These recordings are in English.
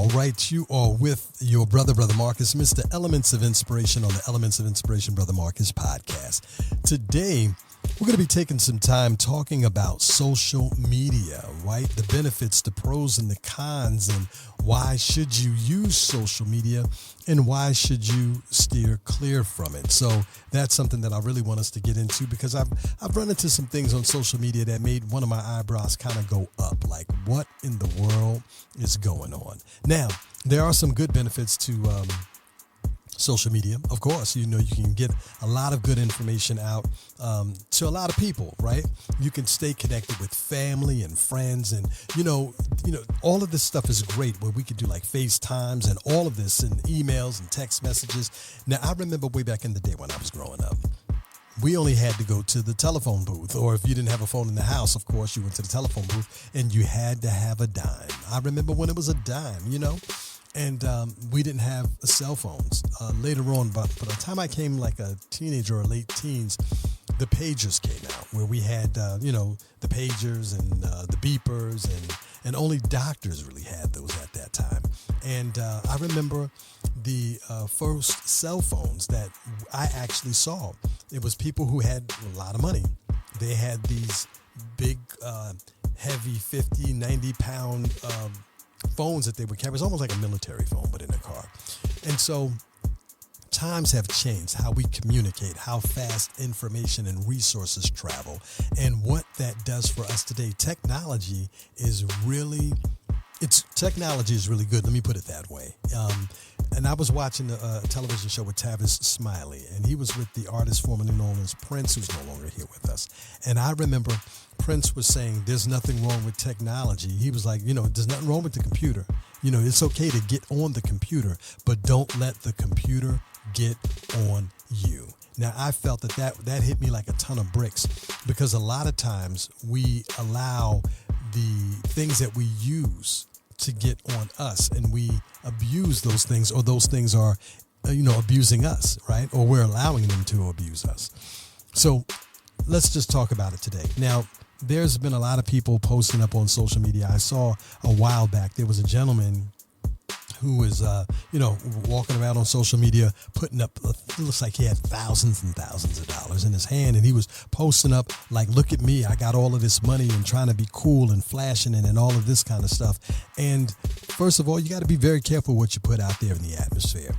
All right, you are with your brother Marcus, Mr. Elements of Inspiration on the Elements of Inspiration Brother Marcus podcast. Today, we're going to be taking some time talking about social media, right? The benefits, the pros and the cons, and why should you use social media and why should you steer clear from it? So that's something that I really want us to get into because I've run into some things on social media that made one of my eyebrows kind of go up. Like, what in the world is going on? Now, there are some good benefits to social media. Of course, you can get a lot of good information out to a lot of people, right? You can stay connected with family and friends, and all of this stuff is great where we can do like FaceTimes and all of this and emails and text messages. Now, I remember way back in the day when I was growing up, we only had to go to the telephone booth, or if you didn't have a phone in the house, of course, you went to the telephone booth and you had to have a dime. I remember when it was a dime, and we didn't have cell phones. Later on, but by the time I came like a teenager or late teens, the pagers came out where we had, the pagers and the beepers, and only doctors really had those at that time. And I remember the first cell phones that I actually saw. It was people who had a lot of money. They had these big, heavy 50, 90-pound phones that they would carry. It was almost like a military phone, but in a car. And so times have changed, how we communicate, how fast information and resources travel, and what that does for us today. Technology is really good. Let me put it that way. And I was watching a television show with Tavis Smiley, and he was with the artist formerly known as Prince, who's no longer here with us. And I remember Prince was saying, there's nothing wrong with technology. He was like, there's nothing wrong with the computer. It's okay to get on the computer, but don't let the computer get on you. Now, I felt that hit me like a ton of bricks, because a lot of times we allow the things that we use to get on us, and we abuse those things, or those things are, abusing us, right? Or we're allowing them to abuse us. So let's just talk about it today. Now, there's been a lot of people posting up on social media. I saw a while back, there was a gentleman who was, walking around on social media, putting up, it looks like he had thousands and thousands of dollars in his hand. And he was posting up like, look at me, I got all of this money, and trying to be cool and flashing it and all of this kind of stuff. And first of all, you got to be very careful what you put out there in the atmosphere.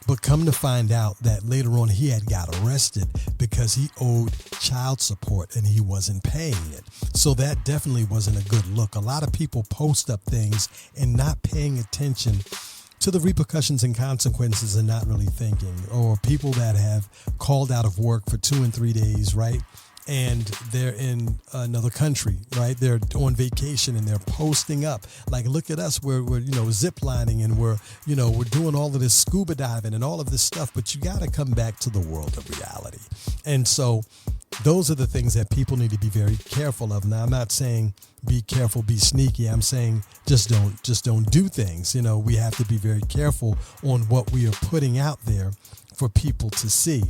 But come to find out that later on he had got arrested because he owed child support and he wasn't paying it. So that definitely wasn't a good look. A lot of people post up things and not paying attention to the repercussions and consequences and not really thinking. Or people that have called out of work for 2 and 3 days, right? And they're in another country, right? They're on vacation and they're posting up like, look at us, we're zip lining, and we're doing all of this scuba diving and all of this stuff. But you got to come back to the world of reality. And so those are the things that people need to be very careful of. Now, I'm not saying be careful, be sneaky. I'm saying just don't do things. We have to be very careful on what we are putting out there for people to see.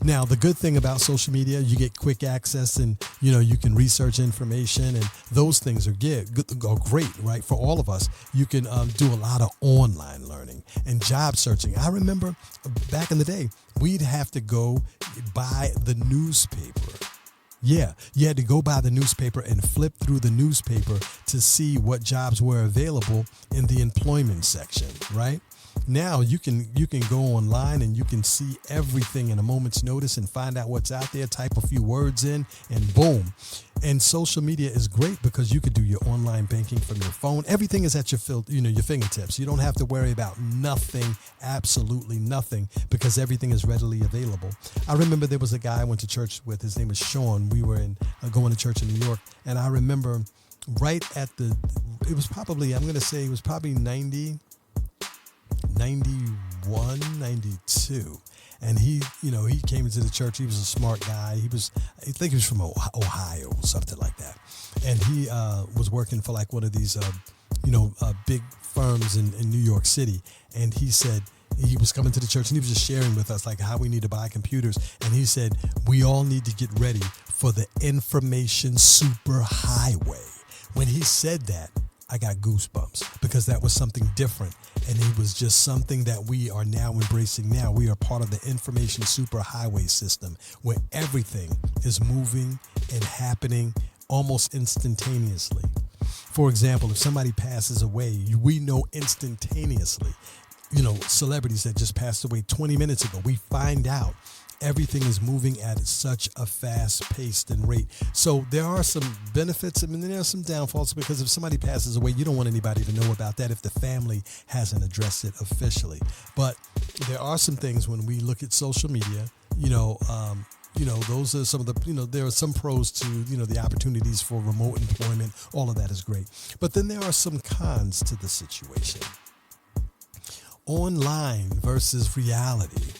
Now, the good thing about social media, you get quick access, and you can research information, and those things are great, right? For all of us, you can do a lot of online learning and job searching. I remember back in the day, we'd have to go buy the newspaper. Yeah, you had to go buy the newspaper and flip through the newspaper to see what jobs were available in the employment section, right? Now you can go online and you can see everything in a moment's notice and find out what's out there, type a few words in, and boom. And social media is great because you could do your online banking from your phone. Everything is at your fingertips. You don't have to worry about nothing, absolutely nothing, because everything is readily available. I remember there was a guy I went to church with. His name was Sean. We were going to church in New York, and I remember right at it was probably 91, 92. And he came into the church. He was a smart guy. I think he was from Ohio or something like that. And he was working for like one of these, big firms in New York City. And he said he was coming to the church and he was just sharing with us like how we need to buy computers. And he said, we all need to get ready for the information superhighway. When he said that, I got goosebumps because that was something different. And it was just something that we are now embracing now. We are part of the information superhighway system where everything is moving and happening almost instantaneously. For example, if somebody passes away, we know instantaneously. Celebrities that just passed away 20 minutes ago, we find out. Everything is moving at such a fast pace and rate. So there are some benefits and there are some downfalls, because if somebody passes away, you don't want anybody to know about that if the family hasn't addressed it officially. But there are some things when we look at social media, those are some of the, there are some pros to, the opportunities for remote employment. All of that is great. But then there are some cons to the situation. Online versus reality.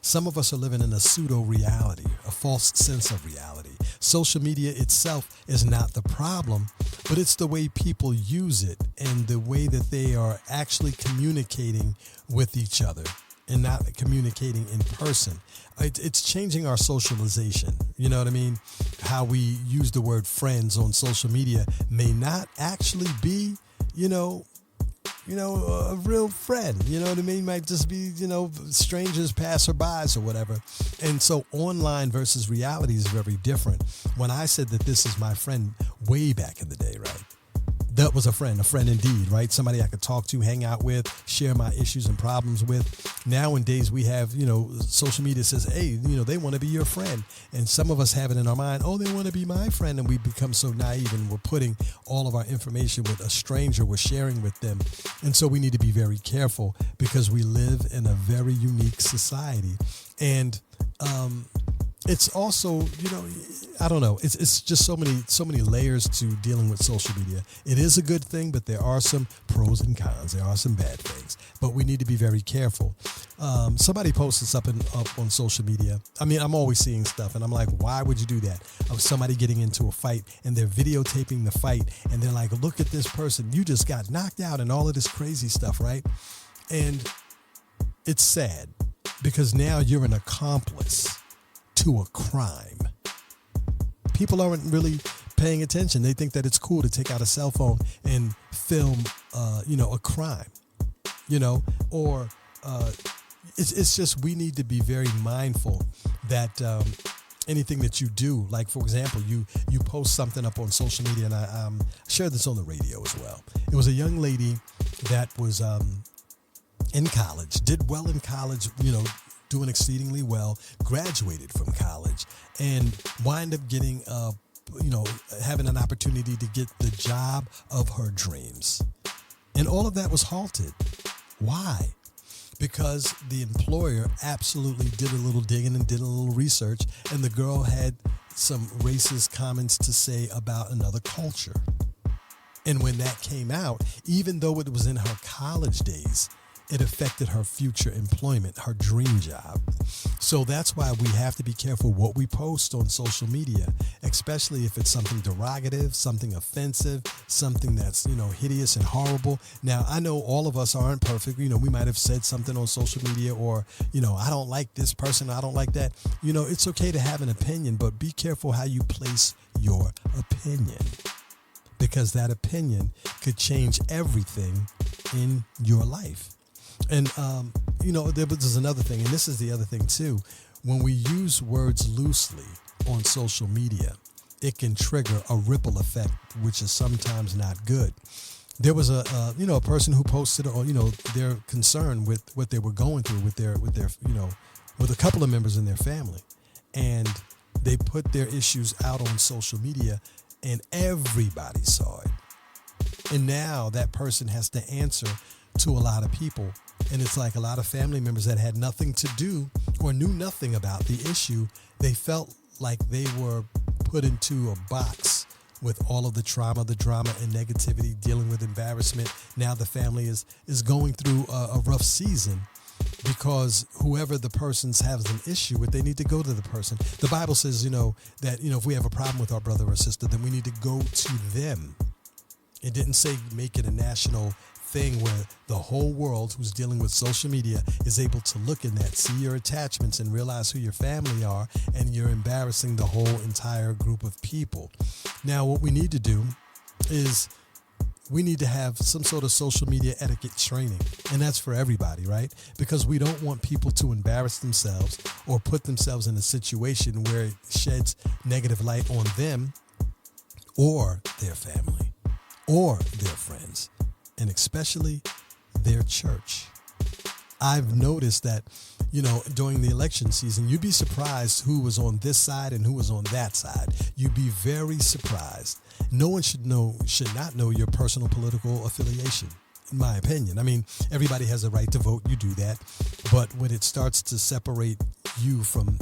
Some of us are living in a pseudo reality, a false sense of reality. Social media itself is not the problem, but it's the way people use it and the way that they are actually communicating with each other and not communicating in person. It's changing our socialization. You know what I mean? How we use the word friends on social media may not actually be, a real friend. You know what I mean? Might just be, strangers, passerbys or whatever. And so online versus reality is very different. When I said that this is my friend way back in the day, right? That was a friend indeed, right? Somebody I could talk to, hang out with, share my issues and problems with. Nowadays we have, social media says, hey, they want to be your friend. And some of us have it in our mind, oh, they want to be my friend. And we become so naive and we're putting all of our information with a stranger, we're sharing with them. And so we need to be very careful because we live in a very unique society. And, it's also, I don't know. It's just so many layers to dealing with social media. It is a good thing, but there are some pros and cons. There are some bad things, but we need to be very careful. Somebody posted something up on social media. I mean, I'm always seeing stuff, and I'm like, why would you do that? Of somebody getting into a fight, and they're videotaping the fight, and they're like, look at this person. You just got knocked out, and all of this crazy stuff, right? And it's sad because now you're an accomplice to a crime. People aren't really paying attention. They think that it's cool to take out a cell phone and film, a crime, or it's just we need to be very mindful that anything that you do, like, for example, you post something up on social media, and I shared this on the radio as well. It was a young lady that was in college, did well in college, doing exceedingly well, graduated from college, and wind up getting, having an opportunity to get the job of her dreams. And all of that was halted. Why? Because the employer absolutely did a little digging and did a little research, and the girl had some racist comments to say about another culture. And when that came out, even though it was in her college days, it affected her future employment, her dream job. So that's why we have to be careful what we post on social media, especially if it's something derogative, something offensive, something that's, hideous and horrible. Now, I know all of us aren't perfect. We might have said something on social media or, I don't like this person, I don't like that. It's okay to have an opinion, but be careful how you place your opinion, because that opinion could change everything in your life. And, there's another thing, and this is the other thing too. When we use words loosely on social media, it can trigger a ripple effect, which is sometimes not good. There was a person who posted, their concern with what they were going through with with a couple of members in their family. And they put their issues out on social media and everybody saw it. And now that person has to answer to a lot of people. And it's like a lot of family members that had nothing to do or knew nothing about the issue. They felt like they were put into a box with all of the drama and negativity, dealing with embarrassment. Now the family is going through a rough season because whoever the person's has an issue with, they need to go to the person. The Bible says, that, if we have a problem with our brother or sister, then we need to go to them. It didn't say make it a national thing where the whole world who's dealing with social media is able to look in that, see your attachments, and realize who your family are, and you're embarrassing the whole entire group of people. Now, what we need to do is we need to have some sort of social media etiquette training. And that's for everybody, right? Because we don't want people to embarrass themselves or put themselves in a situation where it sheds negative light on them or their family or their friends, and especially their church. I've noticed that, during the election season, you'd be surprised who was on this side and who was on that side. You'd be very surprised. No one should not know your personal political affiliation, in my opinion. I mean, everybody has a right to vote. You do that. But when it starts to separate you from,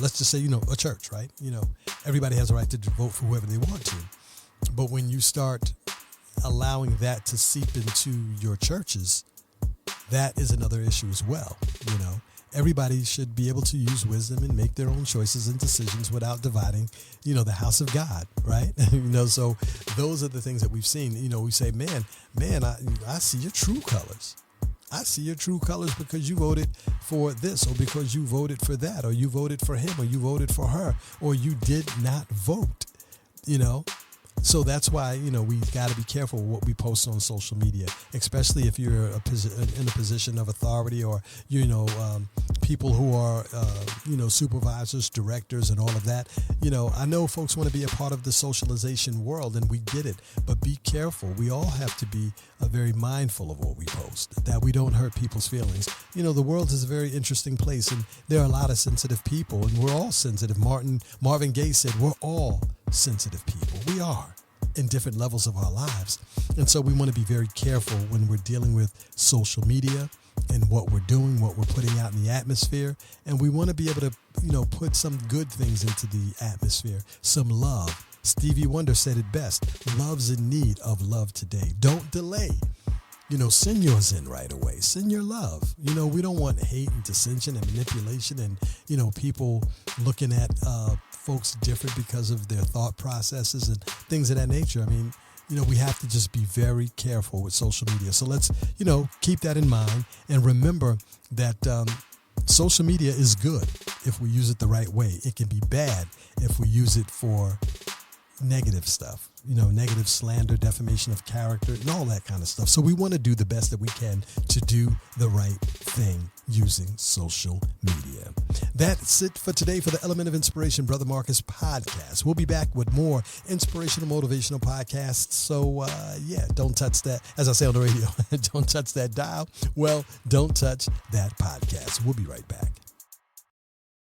let's just say, a church, right? Everybody has a right to vote for whoever they want to. But when you start allowing that to seep into your churches, that is another issue as well. Everybody should be able to use wisdom and make their own choices and decisions without dividing, the house of God, right? So those are the things that we've seen. We say, man, I see your true colors. I see your true colors because you voted for this, or because you voted for that, or you voted for him, or you voted for her, or you did not vote, So that's why, we got to be careful what we post on social media, especially if you're in a position of authority, or, people who are, supervisors, directors, and all of that. I know folks want to be a part of the socialization world, and we get it, but be careful. We all have to be very mindful of what we post, that we don't hurt people's feelings. The world is a very interesting place, and there are a lot of sensitive people, and we're all sensitive. Marvin Gaye said, we're all sensitive people. We are, in different levels of our lives. And so we want to be very careful when we're dealing with social media and what we're doing, what we're putting out in the atmosphere. And we want to be able to, put some good things into the atmosphere, some love. Stevie Wonder said it best: love's in need of love today. Don't delay. Send yours in right away. Send your love. We don't want hate and dissension and manipulation and, people looking at folks different because of their thought processes and things of that nature. I mean, we have to just be very careful with social media. So let's, keep that in mind, and remember that social media is good if we use it the right way. It can be bad if we use it for negative stuff, negative slander, defamation of character, and all that kind of stuff. So we want to do the best that we can to do the right thing using social media. That's it for today for the Element of Inspiration Brother Marcus podcast. We'll be back with more inspirational, motivational podcasts. So, don't touch that. As I say on the radio, don't touch that dial. Well, don't touch that podcast. We'll be right back.